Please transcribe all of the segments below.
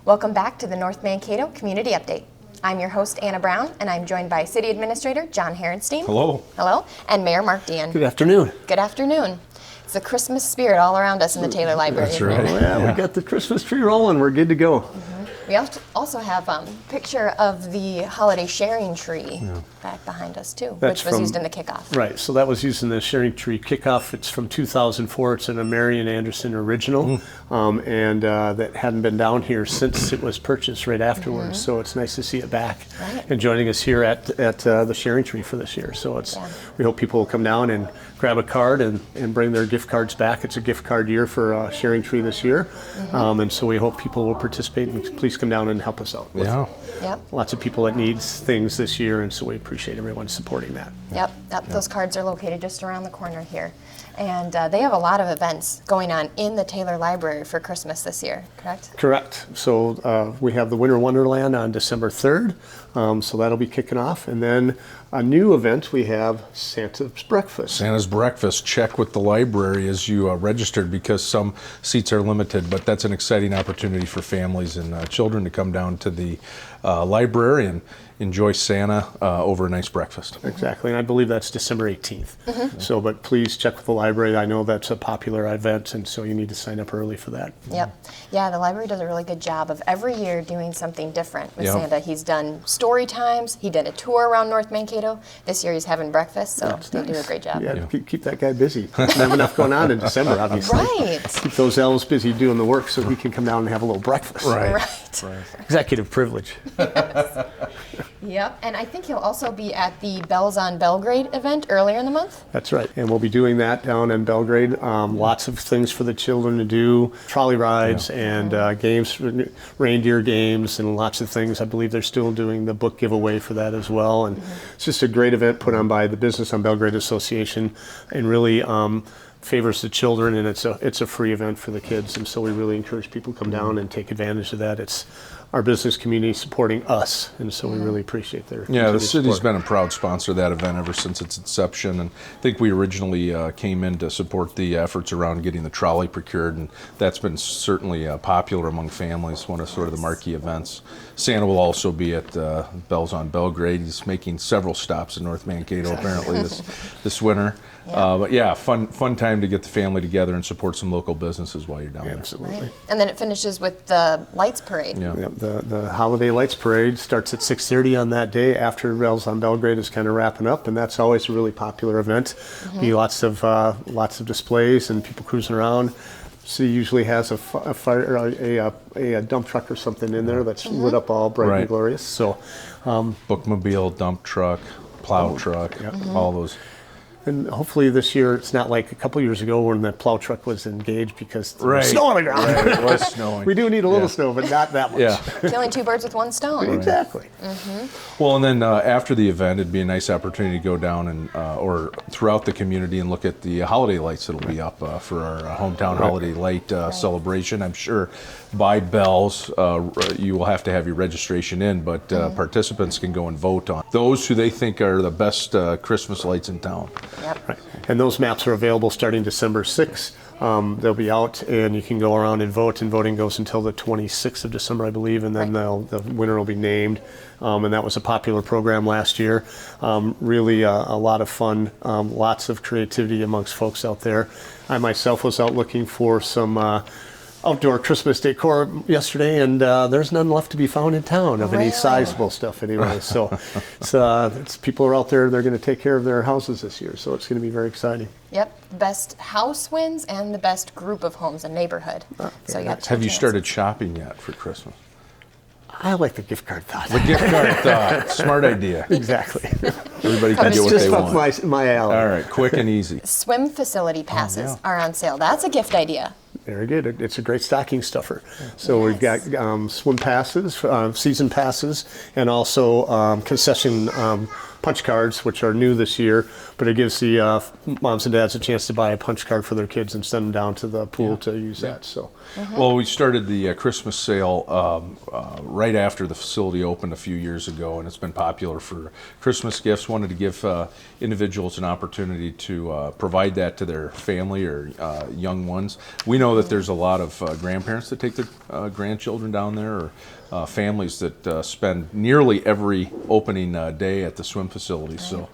Welcome back to the North Mankato Community Update. I'm your host, Anna Brown, and I'm joined by City Administrator John Herenstein. Hello. Hello. And Mayor Mark Dean. Good afternoon. Good afternoon. It's the Christmas spirit all around us in the Taylor Library. That's right. Yeah, we got the Christmas tree rolling. We're good to go. We also have a picture of the holiday sharing tree back behind us, too, which was used in the kickoff. Right, so that was used in the sharing tree kickoff. It's from 2004. It's an Marian Anderson original, and that hadn't been down here since it was purchased right afterwards. So it's nice to see it back and joining us here at the sharing tree for this year. So we hope people will come down and grab a card and bring their gift cards back. It's a gift card year for sharing tree this year, and so we hope people will participate. And please come down and help us out. Lots of people that needs things this year, and so we appreciate everyone supporting that. Yep. Those cards are located just around the corner here. And they have a lot of events going on in the Taylor Library for Christmas this year, correct? Correct. So we have the Winter Wonderland on December 3rd, so that'll be kicking off. And then a new event, we have Santa's Breakfast. Santa's Breakfast. Check with the library as you registered, because some seats are limited, but that's an exciting opportunity for families and children to come down to the library and enjoy Santa over a nice breakfast. Exactly, and I believe that's December 18th. So, but please check with the library. I know that's a popular event, and so you need to sign up early for that. Yeah, the library does a really good job of every year doing something different with Santa. He's done story times. He did a tour around North Mankato. This year he's having breakfast, so they do a great job. Yeah, keep that guy busy. Doesn't have enough going on in December, obviously. Right. Keep those elves busy doing the work so he can come down and have a little breakfast. Right. Executive privilege. Yep, and I think he'll also be at the Bells on Belgrade event earlier in the month. That's right, and we'll be doing that down in Belgrade. Lots of things for the children to do, trolley rides and games, reindeer games, and lots of things. I believe they're still doing the book giveaway for that as well, and it's just a great event put on by the Business on Belgrade Association, and really favors the children, and it's a free event for the kids, and so we really encourage people to come down and take advantage of that. It's our business community supporting us, and so we really appreciate their the city's support. been a proud sponsor of that event ever since its inception, and I think we originally came in to support the efforts around getting the trolley procured, and that's been certainly popular among families, one of sort of the marquee events. Santa will also be at Bells on Belgrade. He's making several stops in North Mankato apparently this winter. But yeah, fun time to get the family together and support some local businesses while you're down there. Absolutely. Right. And then it finishes with the Lights Parade. The Holiday Lights Parade starts at 6:30 on that day after Bells on Belgrade is kind of wrapping up, and that's always a really popular event. Be lots of displays and people cruising around. City usually has a fire, a dump truck or something in there that's lit up all bright and glorious. So, bookmobile, dump truck, plow truck, all those. And hopefully this year it's not like a couple years ago when the plow truck was engaged because there was snow on the ground. It was snowing. We do need a little snow, but not that much. Killing two birds with one stone. Exactly. Well, and then after the event, it'd be a nice opportunity to go down and or throughout the community and look at the holiday lights that'll be up for our hometown holiday light celebration. I'm sure by Bells, you will have to have your registration in, but participants can go and vote on those who they think are the best Christmas lights in town. Right. And those maps are available starting December 6th. They'll be out, and you can go around and vote, and voting goes until the 26th of December, I believe, and then the winner will be named. And that was a popular program last year. Really a lot of fun, lots of creativity amongst folks out there. I myself was out looking for some outdoor Christmas decor yesterday, and there's none left to be found in town of any sizable stuff anyway. So it's people are out there, they're going to take care of their houses this year, so it's going to be very exciting. Yep, best house wins and the best group of homes in neighborhood. So you have you started shopping yet for Christmas? I like the gift card thought. The gift card thought. Smart idea. Exactly. Everybody can get what they want. That's just my alley. All right, quick and easy. Swim facility passes are on sale. That's a gift idea. Very good. It's a great stocking stuffer. So we've got swim passes, season passes, and also concession punch cards, which are new this year, but it gives the moms and dads a chance to buy a punch card for their kids and send them down to the pool to use that. So, Well, we started the Christmas sale right after the facility opened a few years ago, and it's been popular for Christmas gifts. Wanted to give individuals an opportunity to provide that to their family or young ones. We know that there's a lot of grandparents that take their grandchildren down there, or families that spend nearly every opening day at the swim facility. So,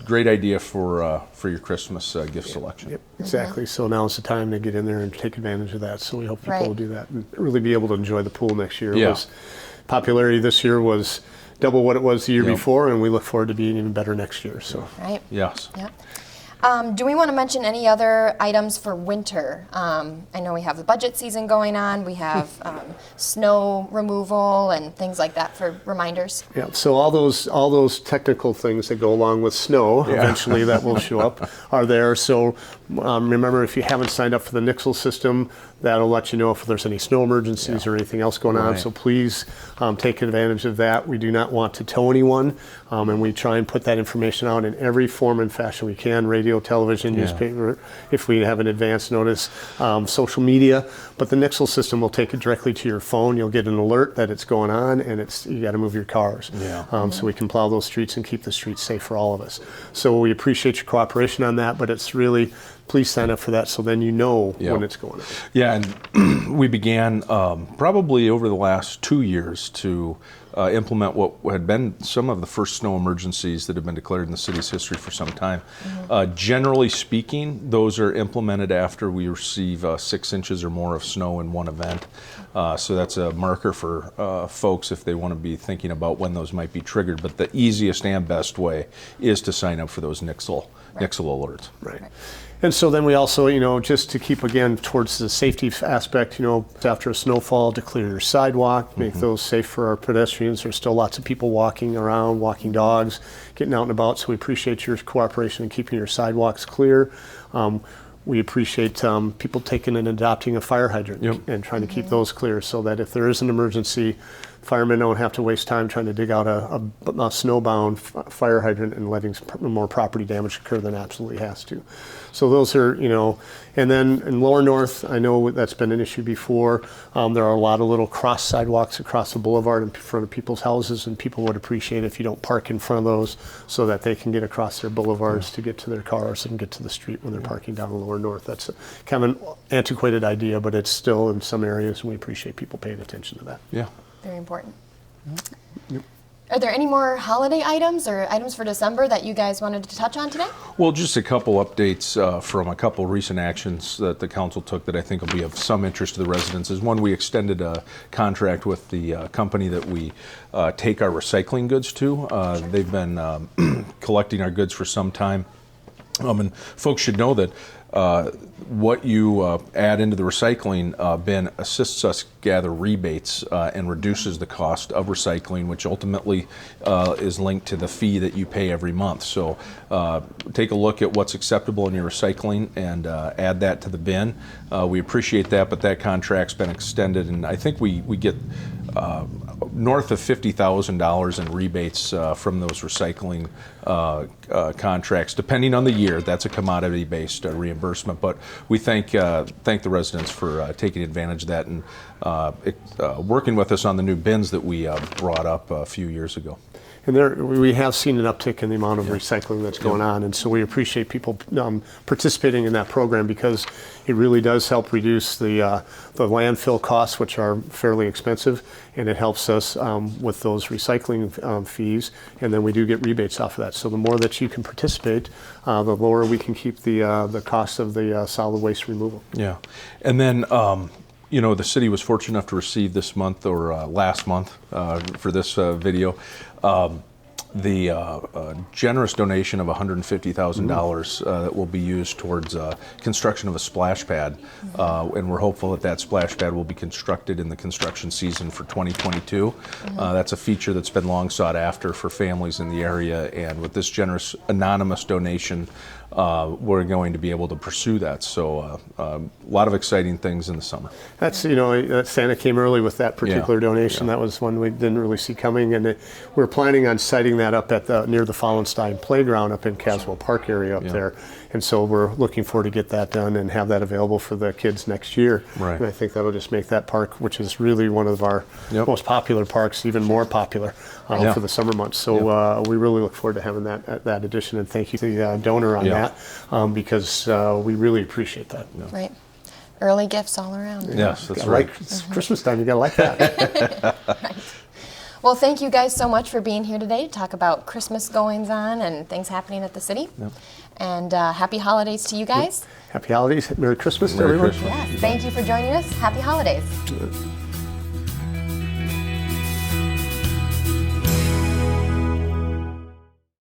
great idea for your Christmas gift selection. Yep, exactly. So now's the time to get in there and take advantage of that. So we hope people Right. will do that and really be able to enjoy the pool next year. Yeah. Popularity this year was double what it was the year Yep. before, and we look forward to being even better next year. So. Right. Yes. Yep. Do we want to mention any other items for winter? I know we have the budget season going on. We have snow removal and things like that for reminders. Yeah, so all those technical things that go along with snow, eventually that will show up, are there. So remember, if you haven't signed up for the Nixle system, that'll let you know if there's any snow emergencies or anything else going on. Right. So please take advantage of that. We do not want to tow anyone, and we try and put that information out in every form and fashion we can: radio, television, newspaper, if we have an advance notice, social media. But the Nixle system will take it directly to your phone. You'll get an alert that it's going on, and you got to move your cars. So we can plow those streets and keep the streets safe for all of us. So we appreciate your cooperation on that, but it's really, please sign up for that so then you know when it's going on. Yeah, and we began probably over the last 2 years to implement what had been some of the first snow emergencies that have been declared in the city's history for some time. Generally speaking, those are implemented after we receive 6 inches or more of snow in one event. So that's a marker for folks if they want to be thinking about when those might be triggered. But the easiest and best way is to sign up for those Nixle alerts. Right. And so then we also, just to keep again towards the safety aspect, after a snowfall, to clear your sidewalk, make those safe for our pedestrians. There's still lots of people walking around, walking dogs, getting out and about. So we appreciate your cooperation in keeping your sidewalks clear. We appreciate people taking and adopting a fire hydrant and trying to keep those clear so that if there is an emergency, firemen don't have to waste time trying to dig out a snowbound fire hydrant and letting more property damage occur than absolutely has to. So those are, and then in Lower North, I know that's been an issue before. There are a lot of little cross sidewalks across the boulevard in front of people's houses, and people would appreciate if you don't park in front of those so that they can get across their boulevards to get to their cars and get to the street when they're parking down in Lower North. That's kind of an antiquated idea, but it's still in some areas, and we appreciate people paying attention to that. Yeah. Very important. Are there any more holiday items or items for December that you guys wanted to touch on today? Well, just a couple updates from a couple recent actions that the council took that I think will be of some interest to the residents. Is one, we extended a contract with the company that we take our recycling goods to. They've been collecting our goods for some time. And folks should know that what you add into the recycling bin assists us gather rebates and reduces the cost of recycling, which ultimately is linked to the fee that you pay every month. So take a look at what's acceptable in your recycling and add that to the bin. We appreciate that, but that contract's been extended, and I think we get north of $50,000 in rebates from those recycling contracts, depending on the year. That's a commodity-based reimbursement, but we thank the residents for taking advantage of that and working with us on the new bins that we brought up a few years ago. And we have seen an uptick in the amount of recycling that's going on, and so we appreciate people participating in that program because it really does help reduce the landfill costs, which are fairly expensive, and it helps us with those recycling fees, and then we do get rebates off of that. So the more that you can participate, the lower we can keep the cost of the solid waste removal. Yeah, and then the city was fortunate enough to receive this month or last month for this video the generous donation of $150,000 that will be used towards construction of a splash pad, and we're hopeful that splash pad will be constructed in the construction season for 2022. That's a feature that's been long sought after for families in the area, and with this generous anonymous donation, we're going to be able to pursue that. So a lot of exciting things in the summer. That's, Santa came early with that particular donation. That was one we didn't really see coming, and we're planning on siting that up at near the Fallenstein Playground up in Caswell Park area up there. And so we're looking forward to get that done and have that available for the kids next year. Right. And I think that'll just make that park, which is really one of our most popular parks, even more popular for the summer months. So we really look forward to having that addition. And thank you to the donor on that, because we really appreciate that. Right. Early gifts all around. Yes, that's right. It's Christmas time. You got to like that. Right. Well, thank you guys so much for being here today to talk about Christmas goings on and things happening at the city. And happy holidays to you guys. Happy holidays. Merry Christmas to Merry everyone. Christmas. Yes, thank you for joining us. Happy holidays.